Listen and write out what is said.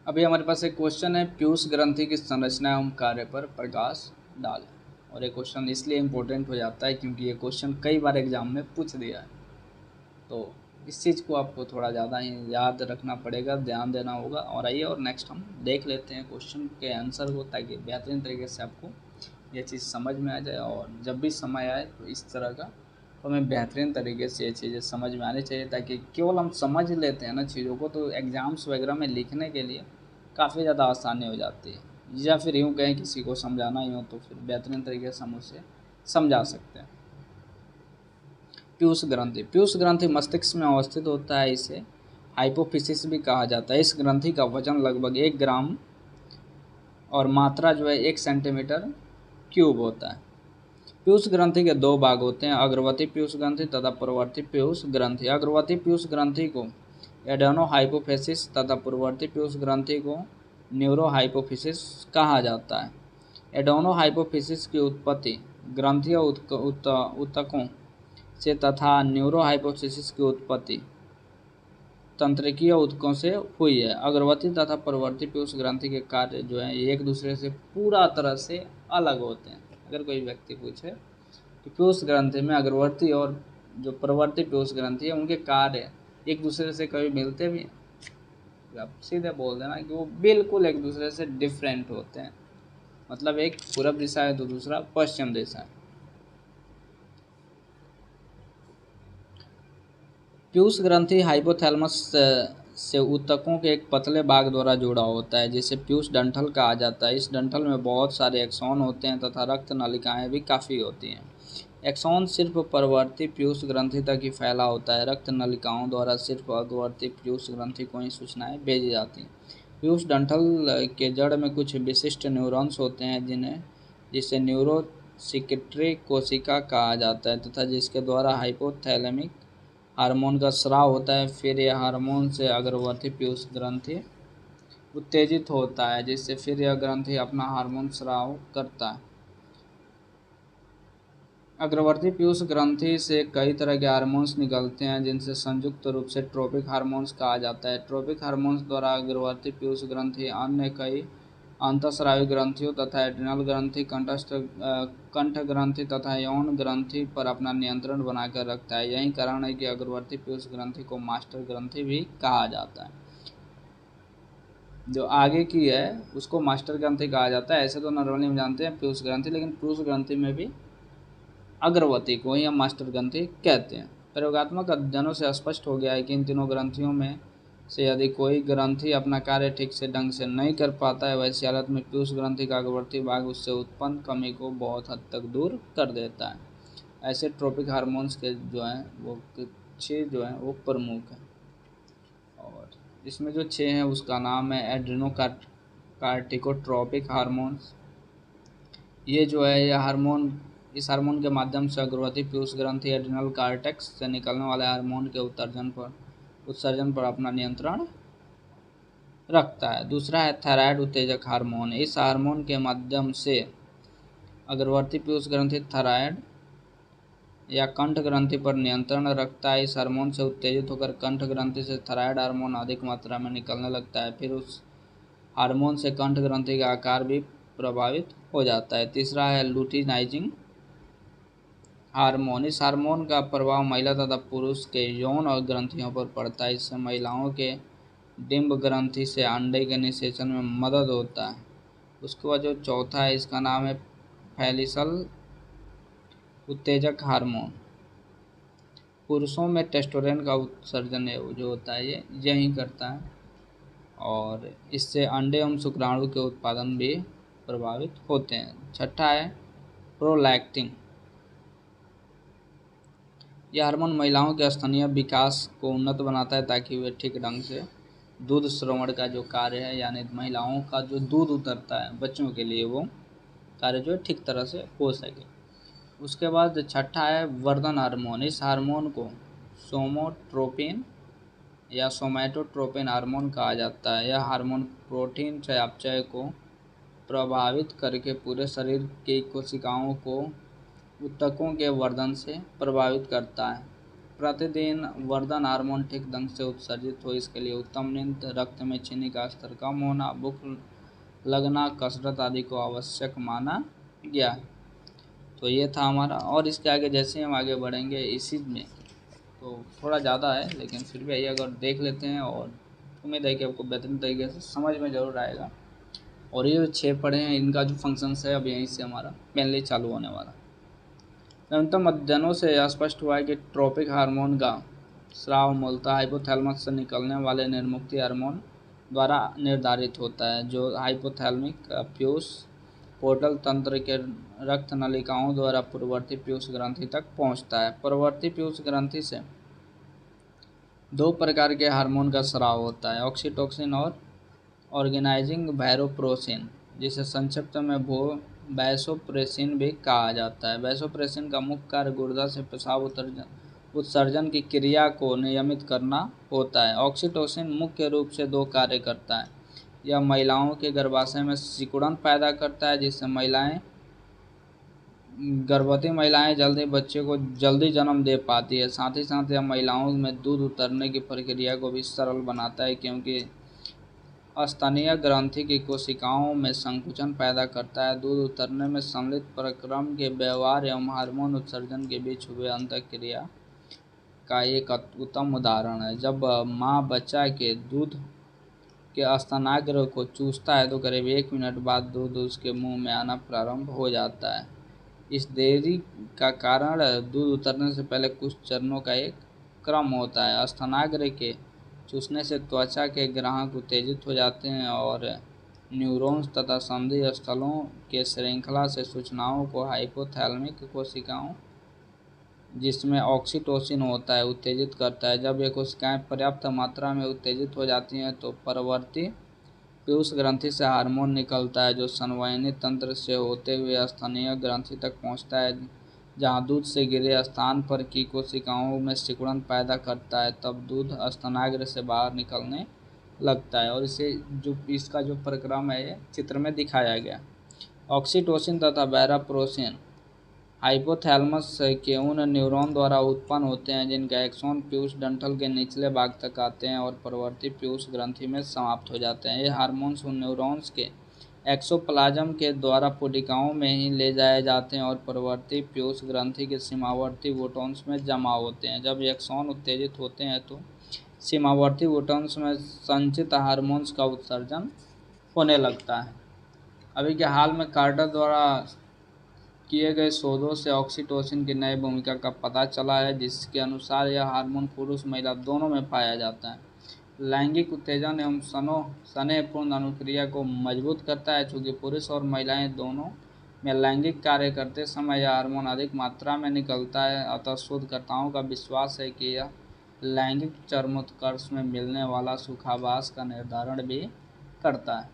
अभी हमारे पास एक क्वेश्चन है, पीयूष ग्रंथि की संरचना एवं कार्य पर प्रकाश डालें। और ये क्वेश्चन इसलिए इम्पोर्टेंट हो जाता है क्योंकि ये क्वेश्चन कई बार एग्जाम में पूछ दिया है, तो इस चीज़ को आपको थोड़ा ज़्यादा ही याद रखना पड़ेगा, ध्यान देना होगा। और आइए और नेक्स्ट हम देख लेते हैं क्वेश्चन के आंसर को, ताकि बेहतरीन तरीके से आपको ये चीज़ समझ में आ जाए। और जब भी समय आए तो इस तरह का तो हमें बेहतरीन तरीके से ये चीज़ें समझ में आनी चाहिए, ताकि केवल हम समझ लेते हैं ना चीज़ों को, तो एग्ज़ाम्स वगैरह में लिखने के लिए काफ़ी ज़्यादा आसानी हो जाती है। या फिर यूँ कहें किसी को समझाना ही हो तो फिर बेहतरीन तरीके से हम उसे समझा सकते हैं। पीयूष ग्रंथि मस्तिष्क में अवस्थित होता है, इसे हाइपोफिसिस भी कहा जाता है। इस ग्रंथि का वजन लगभग 1 ग्राम और मात्रा जो है 1 सेंटीमीटर क्यूब होता है। पीयूष ग्रंथि के दो भाग होते हैं, अग्रवर्ती पीयूष ग्रंथि तथा पूर्ववर्ती पीयूष ग्रंथि। अग्रवर्ती पीयूष ग्रंथि को एडेनो हाइपोफिसिस तथा पूर्ववर्ती पीयूष ग्रंथि को न्यूरो हाइपोफिसिस कहा जाता है। एडेनो हाइपोफिसिस की उत्पत्ति ग्रंथीय ऊतकों से तथा न्यूरो हाइपोफिसिस की उत्पत्ति तंत्रिकीय ऊतकों से हुई है। अग्रवर्ती तथा परवर्ती पीयूष ग्रंथि के कार्य जो है ये एक दूसरे से पूरा तरह से अलग होते हैं। अगर कोई व्यक्ति पूछे कि पीयूष ग्रंथि में अग्रवर्ती और जो परवर्ती पीयूष ग्रंथि है उनके कार्य एक दूसरे से कभी मिलते भी हैं, आप सीधे बोल देना कि वो बिल्कुल एक दूसरे से डिफरेंट होते हैं। मतलब एक पूरब दिशा है तो दूसरा पश्चिम दिशा है। पीयूष ग्रंथि हाइपोथैलेमस से ऊतकों के एक पतले भाग द्वारा जुड़ा होता है, जिसे पीयूष डंठल कहा जाता है। इस डंठल में बहुत सारे एक्सॉन होते हैं तथा रक्त नलिकाएं भी काफ़ी होती हैं। एक्सॉन सिर्फ परवर्ती पीयूष ग्रंथि तक ही फैला होता है। रक्त नलिकाओं द्वारा सिर्फ अग्रवर्ती पीयूष ग्रंथि को ही सूचनाएं भेजी जाती हैं। पीयूष डंठल के जड़ में कुछ विशिष्ट न्यूरॉन्स होते हैं जिसे न्यूरोसिक्रेटरी कोशिका कहा जाता है तथा जिसके द्वारा हाइपोथैलेमिक हार्मोन का स्राव होता है। फिर यह हार्मोन से अग्रवर्ती पीयूष ग्रंथि उत्तेजित होता है, जिससे फिर यह ग्रंथि अपना हार्मोन स्राव करता है। अग्रवर्ती पीयूष ग्रंथि से कई तरह के हार्मोन्स निकलते हैं, जिनसे संयुक्त रूप से ट्रोपिक हार्मोन्स कहा जाता है। ट्रोपिक हार्मोन्स द्वारा अग्रवर्ती पीयूष ग्रंथि अन्य कई अंतःस्रावी ग्रंथियों तथा एड्रिनल ग्रंथि, कंठ ग्रंथि तथा यौन ग्रंथि पर अपना नियंत्रण बनाकर रखता है। यही कारण है कि अग्रवर्ती पीयूष ग्रंथि को मास्टर ग्रंथि भी कहा जाता है। जो आगे की है उसको मास्टर ग्रंथि कहा जाता है। ऐसे तो नॉर्मली हम जानते हैं पीयूष ग्रंथि, लेकिन पीयूष ग्रंथि में भी अग्रवर्ती को ही हम मास्टर ग्रंथि कहते हैं। प्रयोगात्मक अध्ययनों से स्पष्ट हो गया है कि इन तीनों ग्रंथियों में से यदि कोई ग्रंथि अपना कार्य ठीक से ढंग से नहीं कर पाता है, वैसी हालत में पीयूष ग्रंथि का अग्रवर्ती भाग उससे उत्पन्न कमी को बहुत हद तक दूर कर देता है। ऐसे ट्रोपिक हार्मोन्स के जो हैं वो 6 जो हैं वो प्रमुख हैं, और इसमें जो 6 हैं उसका नाम है कार्टिकोट्रोपिक हार्मोन्स। ये जो है यह हार्मोन इस हार्मोन के माध्यम से अग्रवर्ती पीयूष ग्रंथि एड्रिनल कार्टेक्स से निकलने वाले हार्मोन के उत्सर्जन पर अपना नियंत्रण रखता है। दूसरा है थायराइड उत्तेजक हार्मोन। इस हार्मोन के माध्यम से अग्रवर्ती पीयूष ग्रंथि थायराइड या कंठ ग्रंथि पर नियंत्रण रखता है। इस हार्मोन से उत्तेजित होकर कंठ ग्रंथि से थायराइड हार्मोन अधिक मात्रा में निकलने लगता है। फिर उस हार्मोन से कंठ ग्रंथि का आकार भी प्रभावित हो जाता है। तीसरा है लुटिनाइजिंग हार्मोन। इस हार्मोन का प्रभाव महिला तथा पुरुष के यौन और ग्रंथियों पर पड़ता है। इससे महिलाओं के डिंब ग्रंथि से अंडे के निषेचन में मदद होता है। उसके बाद जो चौथा है इसका नाम है फैलिसल उत्तेजक हार्मोन। पुरुषों में टेस्टोस्टेरोन का उत्सर्जन जो होता है ये यही करता है, और इससे अंडे एवं शुक्राणु के उत्पादन भी प्रभावित होते हैं। छठा है प्रोलैक्टिन। यह हार्मोन महिलाओं के स्तनीय विकास को उन्नत बनाता है, ताकि वे ठीक ढंग से दूध श्रवण का जो कार्य है, यानी महिलाओं का जो दूध उतरता है बच्चों के लिए, वो कार्य जो ठीक तरह से हो सके। उसके बाद छठा है वर्धन हार्मोन। इस हार्मोन को सोमोट्रोपिन या सोमैटोट्रोपिन हार्मोन कहा जाता है। यह हार्मोन प्रोटीन चयापचय को प्रभावित करके पूरे शरीर की कोशिकाओं को ऊतकों के वर्धन से प्रभावित करता है। प्रतिदिन वर्धन हार्मोन ठीक ढंग से उत्सर्जित हो, इसके लिए उत्तम नींद, रक्त में चीनी का स्तर कम होना, भूख लगना, कसरत आदि को आवश्यक माना गया है। तो ये था हमारा। और इसके आगे जैसे हम आगे बढ़ेंगे इसी में, तो थोड़ा ज़्यादा है लेकिन फिर भी आइए अगर देख लेते हैं, और उम्मीद है कि आपको बेहतरीन तरीके से समझ में ज़रूर आएगा। और ये 6 पढ़े हैं, इनका जो फंक्शंस है अब यहीं से हमारा मेनली चालू होने वाला। नवीनतम अध्ययनों से यह स्पष्ट हुआ है कि ट्रोपिक हार्मोन का स्राव मूलतः हाइपोथैलेमस से निकलने वाले निर्मुक्ति हार्मोन द्वारा निर्धारित होता है, जो हाइपोथैलेमिक फ्यूज पोर्टल तंत्र के रक्त नलिकाओं द्वारा पूर्ववर्ती पीयूष ग्रंथि तक पहुंचता है। पूर्ववर्ती पीयूष ग्रंथि से 2 प्रकार के हार्मोन का स्राव होता है, ऑक्सीटोसिन और ऑर्गेनाइजिंग वैसोप्रेसिन, जिसे संक्षिप्त में वैसोप्रेसिन भी कहा जाता है। वैसोप्रेसिन का मुख्य कार्य गुर्दा से पेशाब उत्सर्जन की क्रिया को नियमित करना होता है। ऑक्सीटोसिन मुख्य रूप से 2 कार्य करता है। यह महिलाओं के गर्भाशय में सिकुड़न पैदा करता है, जिससे गर्भवती महिलाएं जल्दी बच्चे को जल्दी जन्म दे पाती है। साथ ही साथ यह महिलाओं में दूध उतरने की प्रक्रिया को भी सरल बनाता है, क्योंकि स्तनीय ग्रंथि की कोशिकाओं में संकुचन पैदा करता है। दूध उतरने में सम्मिलित प्रक्रम के व्यवहार एवं हार्मोन उत्सर्जन के बीच हुए अंतःक्रिया का एक उत्तम उदाहरण है। जब माँ बच्चा के दूध के स्तनाग्र को चूसता है तो करीब 1 मिनट बाद दूध उसके मुंह में आना प्रारंभ हो जाता है। इस देरी का कारण दूध उतरने से पहले कुछ चरणों का एक क्रम होता है। स्तनाग्र के चूसने से त्वचा के ग्राहक उत्तेजित हो जाते हैं और न्यूरॉन्स तथा संधि स्थलों के श्रृंखला से सूचनाओं को हाइपोथैलेमिक कोशिकाओं, जिसमें ऑक्सीटोसिन होता है, उत्तेजित करता है। जब ये कोशिकाएं पर्याप्त मात्रा में उत्तेजित हो जाती हैं तो परवर्ती पीयूष ग्रंथि से हार्मोन निकलता है, जो संवहनी तंत्र से होते हुए स्तनीय ग्रंथि तक पहुंचता है, जहां दूध से गिरे स्थान पर की कोशिकाओं में सिकुड़न पैदा करता है। तब दूध स्तनाग्र से बाहर निकलने लगता है, और इसका जो प्रक्रम है ये चित्र में दिखाया गया। ऑक्सीटोसिन तथा वैसोप्रेसिन हाइपोथैलेमस के उन न्यूरॉन द्वारा उत्पन्न होते हैं जिनका एक्सॉन पीयूष डंठल के निचले भाग तक आते हैं और परवर्ती पीयूष ग्रंथि में समाप्त हो जाते हैं। ये हार्मोन्स उन न्यूरॉन्स के एक्सोप्लाज्म के द्वारा पुटिकाओं में ही ले जाए जाते हैं और परवर्ती पीयूष ग्रंथि के सीमावर्ती वोटॉन्स में जमा होते हैं। जब एक्सॉन उत्तेजित होते हैं तो सीमावर्ती वोटॉन्स में संचित हार्मोन्स का उत्सर्जन होने लगता है। अभी के हाल में कार्टर द्वारा किए गए शोधों से ऑक्सीटोसिन की नई भूमिका का पता चला है, जिसके अनुसार यह हार्मोन पुरुष महिला दोनों में पाया जाता है। लैंगिक उत्तेजन एवं स्नेहपूर्ण अनुक्रिया को मजबूत करता है। चूँकि पुरुष और महिलाएं दोनों में लैंगिक कार्य करते समय यह हार्मोन अधिक मात्रा में निकलता है, अतः शोधकर्ताओं का विश्वास है कि यह लैंगिक चरमोत्कर्ष में मिलने वाला सुखाभास का निर्धारण भी करता है।